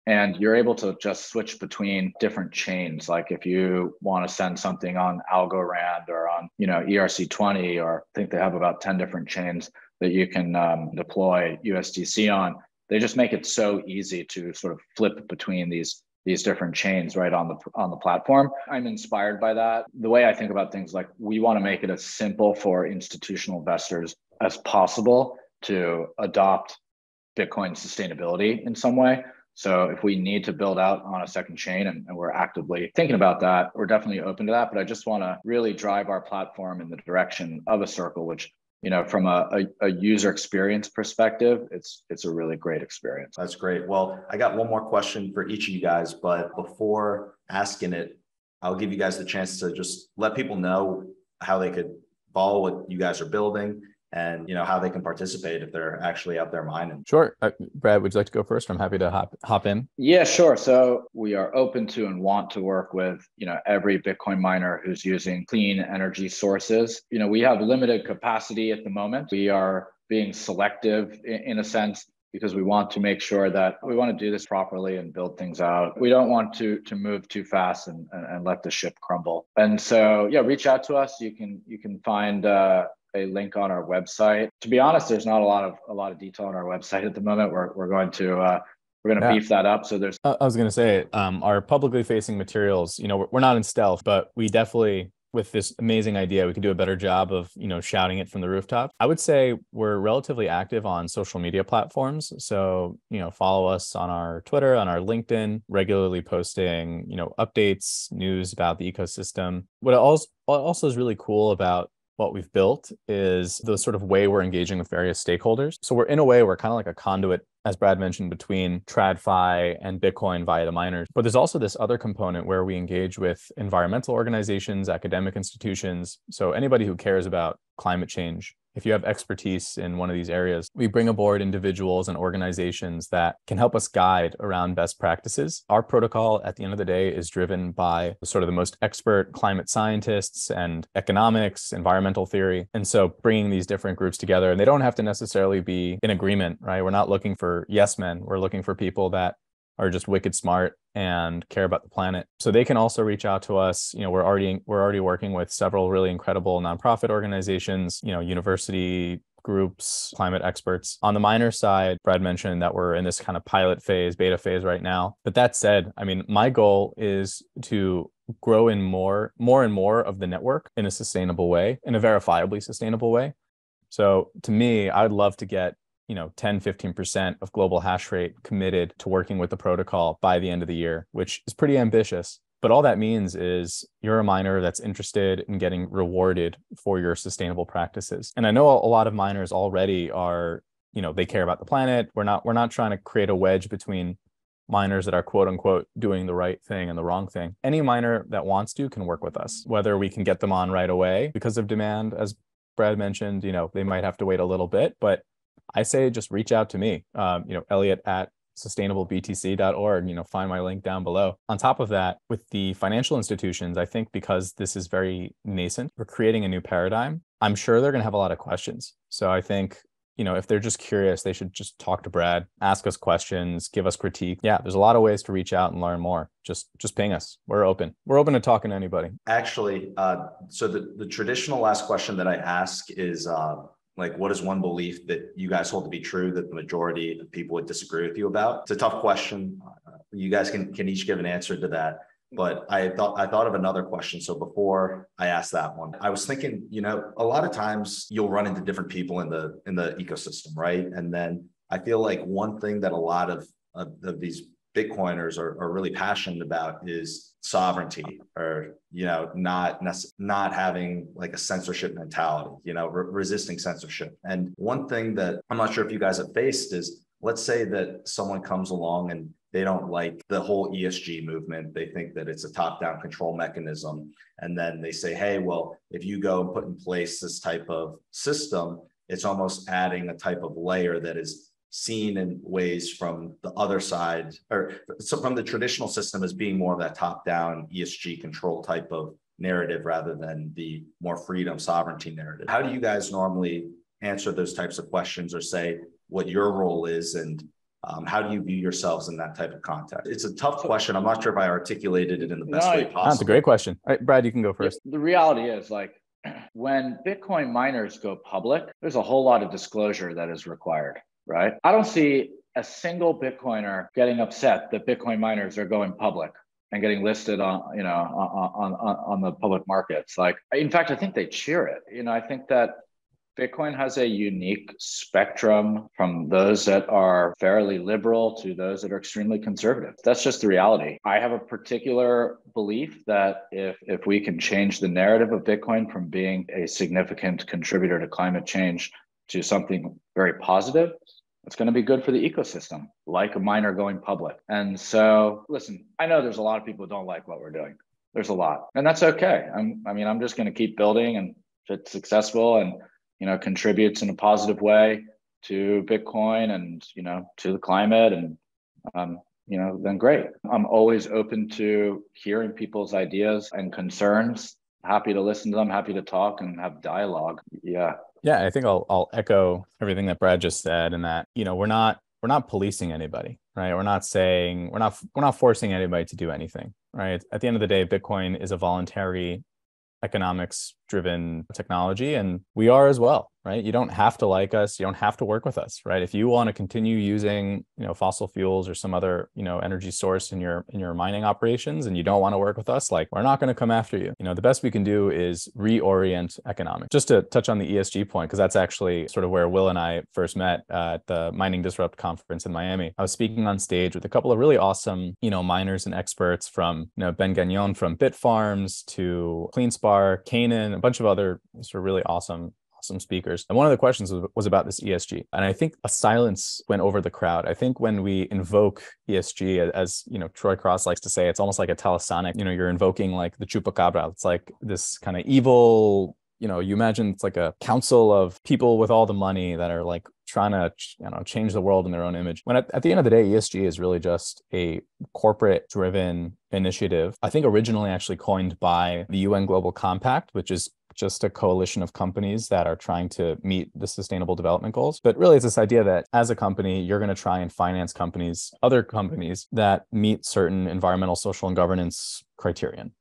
And you're able to just switch between different chains. Like if you want to send something on Algorand or on, ERC20, or I think they have about 10 different chains that you can deploy USDC on. They just make it so easy to sort of flip between these different chains right on the platform. I'm inspired by that. The way I think about things, like, we want to make it as simple for institutional investors as possible to adopt Bitcoin sustainability in some way. So if we need to build out on a second chain, and we're actively thinking about that, we're definitely open to that. But I just want to really drive our platform in the direction of a Circle, which, from a user experience perspective, it's a really great experience. That's great. Well, I got one more question for each of you guys, but before asking it, I'll give you guys the chance to just let people know how they could follow what you guys are building, and how they can participate if they're actually out there mining. Sure. Brad, would you like to go first? I'm happy to hop in. Yeah, sure. So we are open to and want to work with, every Bitcoin miner who's using clean energy sources. We have limited capacity at the moment. We are being selective in a sense, because we want to make sure that we want to do this properly and build things out. We don't want to move too fast and let the ship crumble. And so, reach out to us. You can find a link on our website. To be honest, there's not a lot of detail on our website at the moment. We're going to beef that up. So there's. I was going to say, our publicly facing materials. We're not in stealth, but we definitely, with this amazing idea, we can do a better job of shouting it from the rooftop. I would say we're relatively active on social media platforms. So follow us on our Twitter, on our LinkedIn, regularly posting updates, news about the ecosystem. What also is really cool about what we've built is the sort of way we're engaging with various stakeholders. So we're kind of like a conduit, as Brad mentioned, between TradFi and Bitcoin via the miners. But there's also this other component where we engage with environmental organizations, academic institutions. So anybody who cares about climate change, if you have expertise in one of these areas, we bring aboard individuals and organizations that can help us guide around best practices. Our protocol, at the end of the day, is driven by sort of the most expert climate scientists and economics, environmental theory. And so bringing these different groups together, and they don't have to necessarily be in agreement, right? We're not looking for yes men. We're looking for people that are just wicked smart and care about the planet. So they can also reach out to us. We're already working with several really incredible nonprofit organizations, university groups, climate experts. On the miner side, Brad mentioned that we're in this kind of pilot phase, beta phase right now. But that said, my goal is to grow in more and more of the network in a sustainable way, in a verifiably sustainable way. So to me, I would love to get 10-15% of global hash rate committed to working with the protocol by the end of the year, which is pretty ambitious. But all that means is you're a miner that's interested in getting rewarded for your sustainable practices. And I know a lot of miners already are, they care about the planet. We're not trying to create a wedge between miners that are quote unquote doing the right thing and the wrong thing. Any miner that wants to can work with us, whether we can get them on right away because of demand. As Brad mentioned, they might have to wait a little bit, but I say just reach out to me, Elliott at sustainablebtc.org, find my link down below. On top of that, with the financial institutions, I think because this is very nascent, we're creating a new paradigm. I'm sure they're going to have a lot of questions. So I think, if they're just curious, they should just talk to Brad, ask us questions, give us critique. Yeah, there's a lot of ways to reach out and learn more. Just ping us. We're open. We're open to talking to anybody. Actually, so the traditional last question that I ask is, what is one belief that you guys hold to be true that the majority of people would disagree with you about? It's a tough question. You guys can each give an answer to that. But I thought of another question. So before I asked that one, I was thinking, a lot of times you'll run into different people in the ecosystem, right? And then I feel like one thing that a lot of these Bitcoiners are really passionate about is sovereignty, or not having like a censorship mentality, resisting censorship. And one thing that I'm not sure if you guys have faced is, let's say that someone comes along and they don't like the whole ESG movement. They think that it's a top-down control mechanism. And then they say, hey, well, if you go and put in place this type of system, it's almost adding a type of layer that is seen in ways from the other side, or so from the traditional system as being more of that top-down ESG control type of narrative rather than the more freedom sovereignty narrative. How do you guys normally answer those types of questions, or say what your role is, and how do you view yourselves in that type of context? It's a tough question. I'm not sure if I articulated it in the best way possible. That's a great question. All right, Brad, you can go first. The reality is, when Bitcoin miners go public, there's a whole lot of disclosure that is required, right? I don't see a single Bitcoiner getting upset that Bitcoin miners are going public and getting listed on the public markets. In fact, I think they cheer it. I think that Bitcoin has a unique spectrum from those that are fairly liberal to those that are extremely conservative. That's just the reality. I have a particular belief that if we can change the narrative of Bitcoin from being a significant contributor to climate change to something very positive, it's going to be good for the ecosystem, like a miner going public. And so, listen, I know there's a lot of people who don't like what we're doing. There's a lot, and that's okay. I'm just going to keep building, and if it's successful and contributes in a positive way to Bitcoin and, to the climate, and, then great. I'm always open to hearing people's ideas and concerns. Happy to listen to them, happy to talk and have dialogue. Yeah. Yeah, I think I'll echo everything that Brad just said, and that, we're not policing anybody, right? We're not forcing anybody to do anything, right? At the end of the day, Bitcoin is a voluntary economics driven technology, and we are as well, right? You don't have to like us, you don't have to work with us, right? If you want to continue using fossil fuels or some other energy source in your mining operations, and you don't want to work with us, we're not going to come after you. The best we can do is reorient economics. Just to touch on the ESG point, because that's actually sort of where Will and I first met at the Mining Disrupt conference in Miami. I was speaking on stage with a couple of really awesome miners and experts, from Ben Gagnon from Bitfarms to CleanSpark, Canaan, a bunch of other sort of really awesome speakers. And one of the questions was about this ESG. And I think a silence went over the crowd. I think when we invoke ESG, as Troy Cross likes to say, it's almost like a talismanic, you're invoking like the chupacabra. It's like this kind of evil, you imagine it's like a council of people with all the money that are trying to change the world in their own image. When at the end of the day, ESG is really just a corporate driven initiative. I think originally actually coined by the UN Global Compact, which is just a coalition of companies that are trying to meet the sustainable development goals. But really, it's this idea that as a company, you're going to try and finance other companies that meet certain environmental, social, and governance criterion.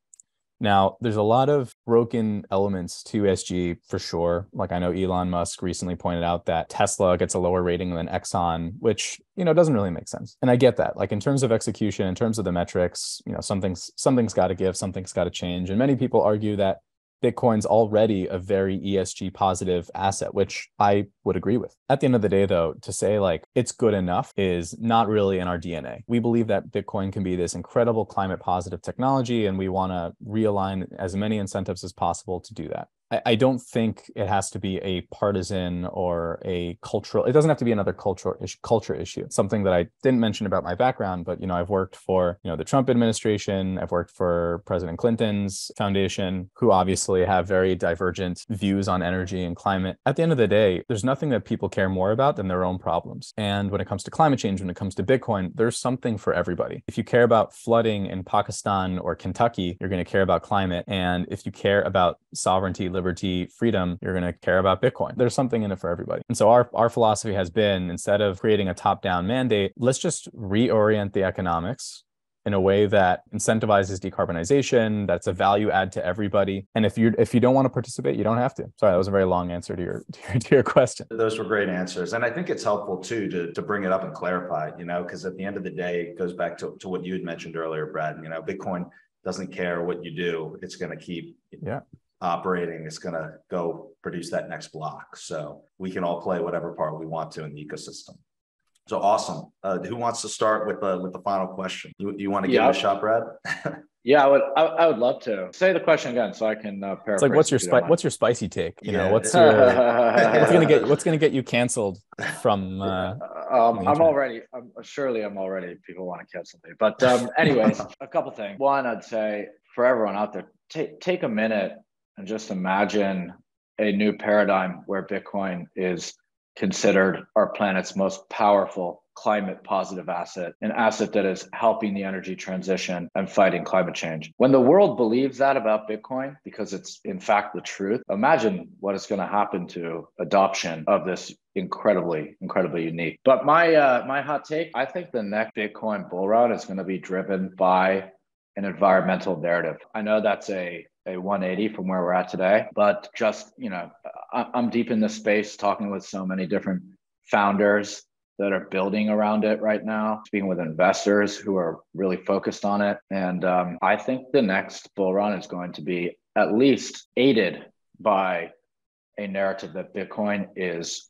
Now, there's a lot of broken elements to ESG for sure. I know Elon Musk recently pointed out that Tesla gets a lower rating than Exxon, which, doesn't really make sense. And I get that. In terms of execution, in terms of the metrics, something's got to give, something's got to change. And many people argue that Bitcoin's already a very ESG positive asset, which I would agree with. At the end of the day, though, to say it's good enough is not really in our DNA. We believe that Bitcoin can be this incredible climate positive technology, and we want to realign as many incentives as possible to do that. I don't think it has to be a partisan or a cultural, it doesn't have to be another culture issue. It's something that I didn't mention about my background, but, I've worked for, the Trump administration. I've worked for President Clinton's foundation, who obviously have very divergent views on energy and climate. At the end of the day, there's nothing that people care more about than their own problems. And when it comes to climate change, when it comes to Bitcoin, there's something for everybody. If you care about flooding in Pakistan or Kentucky, you're going to care about climate. And if you care about sovereignty, liberty, freedom, you're going to care about Bitcoin. There's something in it for everybody. And so our philosophy has been, instead of creating a top-down mandate, let's just reorient the economics in a way that incentivizes decarbonization, that's a value add to everybody. And if you don't want to participate, you don't have to. Sorry, that was a very long answer to your question. Those were great answers. And I think it's helpful too to bring it up and clarify, because at the end of the day, it goes back to what you had mentioned earlier, Brad. Bitcoin doesn't care what you do. It's going to keep operating. It's going to go produce that next block. So we can all play whatever part we want to in the ecosystem. So awesome. Who wants to start with the final question? You want to give it a shot, Brad? Yeah, I would love to. Say the question again so I can paraphrase. It's like what's your spicy take? What's gonna get you canceled from? I'm already people want to cancel me. But anyways, a couple things. One, I'd say for everyone out there, take a minute and just imagine a new paradigm where Bitcoin is considered our planet's most powerful climate positive asset, an asset that is helping the energy transition and fighting climate change. When the world believes that about Bitcoin, because it's in fact the truth, imagine what is going to happen to adoption of this incredibly unique. But my hot take, I think the next Bitcoin bull run is going to be driven by an environmental narrative. I know that's a 180 from where we're at today, but just, I'm deep in this space talking with so many different founders that are building around it right now, speaking with investors who are really focused on it. And I think the next bull run is going to be at least aided by a narrative that Bitcoin is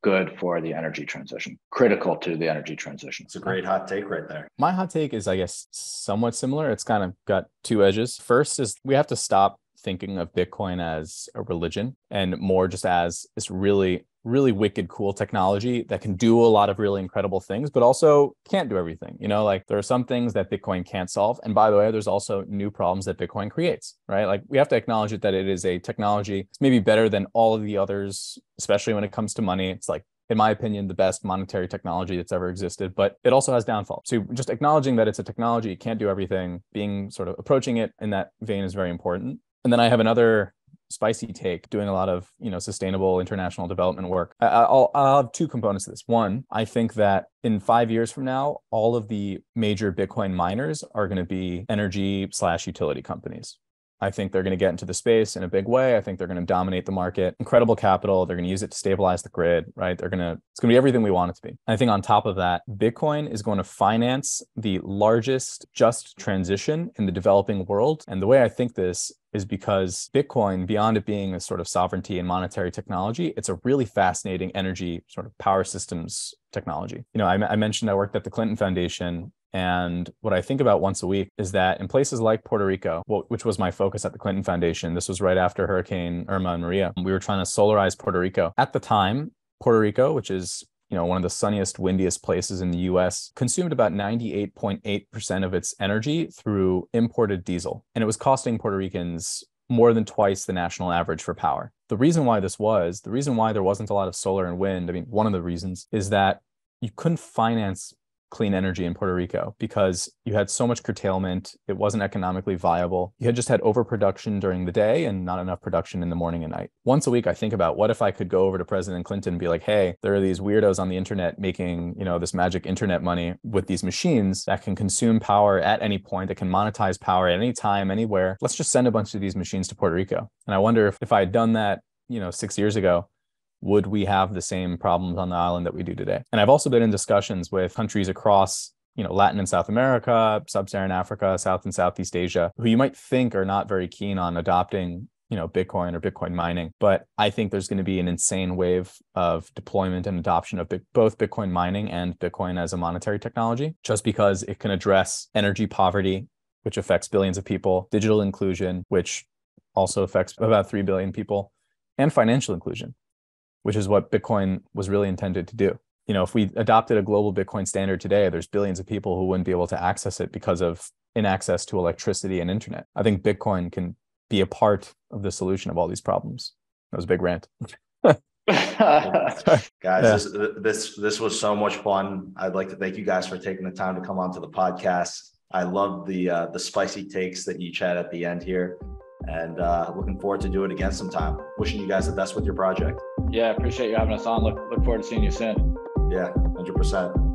good for the energy transition, critical to the energy transition. It's a great hot take right there. My hot take is, I guess, somewhat similar. It's kind of got two edges. First is we have to stop thinking of Bitcoin as a religion and more just as this really wicked, cool technology that can do a lot of really incredible things, but also can't do everything. There are some things that Bitcoin can't solve. And by the way, there's also new problems that Bitcoin creates, right? Like we have to acknowledge that it is a technology. It's maybe better than all of the others, especially when it comes to money. It's like, in my opinion, the best monetary technology that's ever existed, but it also has downfalls. So just acknowledging that it's a technology, it can't do everything, being sort of approaching it in that vein is very important. And then I have another spicy take, doing a lot of, sustainable international development work. I'll have two components to this. One, I think that in 5 years from now, all of the major Bitcoin miners are going to be energy/utility companies. I think they're going to get into the space in a big way. I think they're going to dominate the market. Incredible capital. They're going to use it to stabilize the grid, right? It's going to be everything we want it to be. And I think on top of that, Bitcoin is going to finance the largest just transition in the developing world. And the way I think this is because Bitcoin, beyond it being a sort of sovereignty and monetary technology, it's a really fascinating energy sort of power systems technology. I mentioned I worked at the Clinton Foundation. And what I think about once a week is that in places like Puerto Rico, which was my focus at the Clinton Foundation, this was right after Hurricane Irma and Maria, we were trying to solarize Puerto Rico. At the time, Puerto Rico, which is one of the sunniest, windiest places in the US, consumed about 98.8% of its energy through imported diesel. And it was costing Puerto Ricans more than twice the national average for power. The reason why there wasn't a lot of solar and wind, one of the reasons is that you couldn't finance clean energy in Puerto Rico because you had so much curtailment. It wasn't economically viable. You had just had overproduction during the day and not enough production in the morning and night. Once a week, I think about what if I could go over to President Clinton and be like, hey, there are these weirdos on the internet making, this magic internet money with these machines that can consume power at any point, that can monetize power at any time, anywhere. Let's just send a bunch of these machines to Puerto Rico. And I wonder if I had done that, 6 years ago, would we have the same problems on the island that we do today? And I've also been in discussions with countries across, Latin and South America, Sub-Saharan Africa, South and Southeast Asia, who you might think are not very keen on adopting, Bitcoin or Bitcoin mining. But I think there's going to be an insane wave of deployment and adoption of both Bitcoin mining and Bitcoin as a monetary technology, just because it can address energy poverty, which affects billions of people, digital inclusion, which also affects about 3 billion people, and financial inclusion, which is what Bitcoin was really intended to do. You know, if we adopted a global Bitcoin standard today, there's billions of people who wouldn't be able to access it because of inaccess to electricity and internet. I think Bitcoin can be a part of the solution of all these problems. That was a big rant. Guys, yeah. This was so much fun. I'd like to thank you guys for taking the time to come onto the podcast. I love the spicy takes that you chat at the end here, and looking forward to do it again sometime. Wishing you guys the best with your project. Yeah, appreciate you having us on. Look forward to seeing you soon. Yeah, 100%.